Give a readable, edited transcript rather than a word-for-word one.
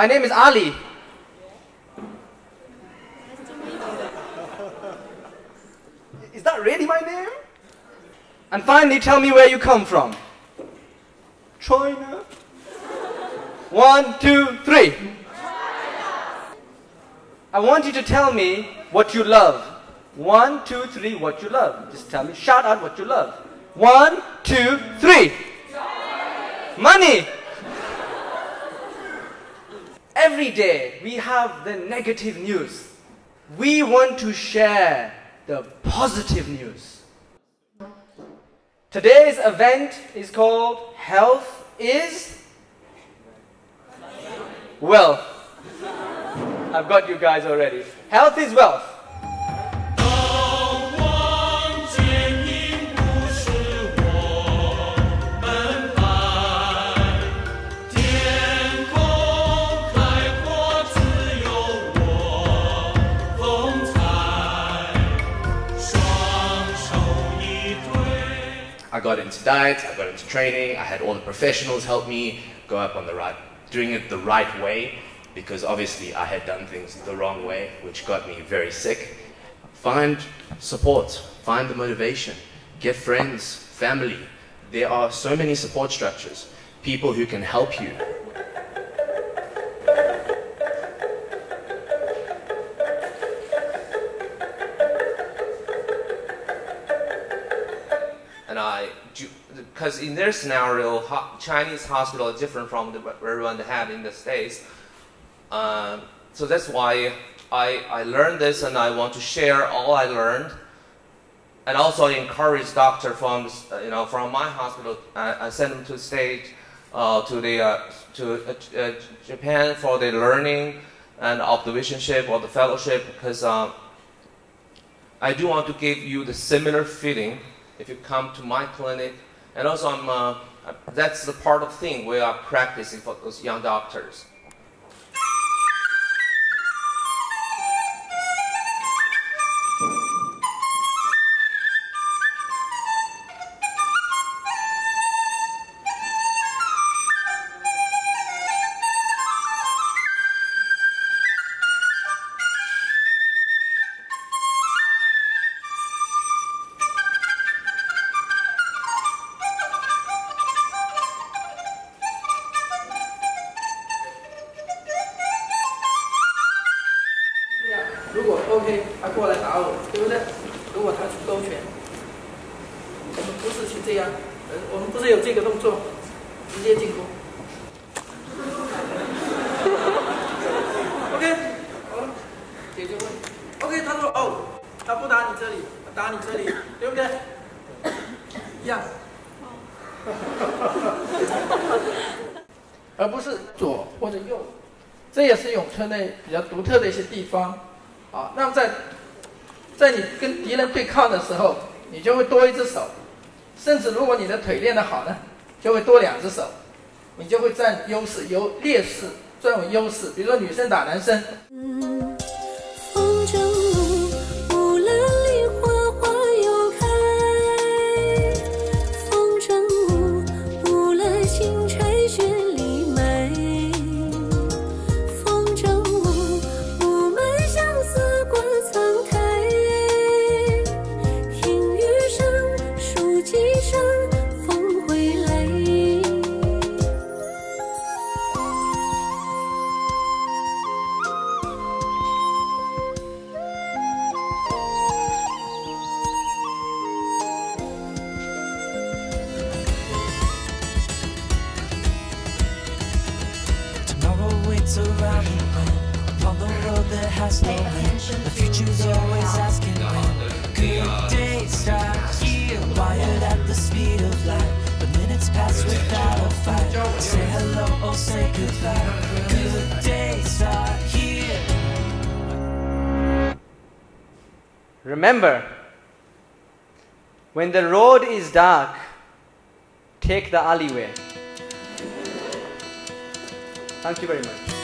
My name is Ali. Is that really my name? And finally, tell me where you come from. China. 1, 2, 3. China. I want you to tell me what you love. 1, 2, 3, what you love. Just tell me, shout out what you love. 1, 2, 3. Money. Every day we have the negative news. We want to share the positive news. Today's event is called Health is Wealth. I've got you guys already. Health is wealth. I got into diet, I got into training, I had all the professionals help me go up on doing it the right way, because obviously I had done things the wrong way, which got me very sick. Find support, find the motivation, get friends, family. There are so many support structures, people who can help you. Because in their scenario, Chinese hospital is different from the one they have in the States. So that's why I learned this, and I want to share all I learned. And also encourage doctors from from my hospital. I send them to the States, to Japan for the learning and observationship or the fellowship, because I do want to give you the similar feeling if you come to my clinic. And also, that's the part of thing we are practicing for those young doctors. OK， 他过来打我，对不对？如果他去勾拳，我们不是去这样，我们不是有这个动作，直接进攻。OK， 好了，解决问题。OK， 他说哦，他不打你这里，打你这里，对不对？一样。而不是左或者右，这也是咏春的比较独特的一些地方。 啊，那么在你跟敌人对抗的时候，你就会多一只手，甚至如果你的腿练得好呢，就会多2只手，你就会占优势，由劣势转为优势。比如说女生打男生。风筝舞，乌兰里花花又开，风筝舞，乌兰新柴雪里埋。 Around the bend, upon the road that has no end. The future's always asking when. Good days start here, wired at the speed of light. The minutes pass without a fight. Say hello or say goodbye. Good days start here. Remember, when the road is dark, take the alleyway. Thank you very much.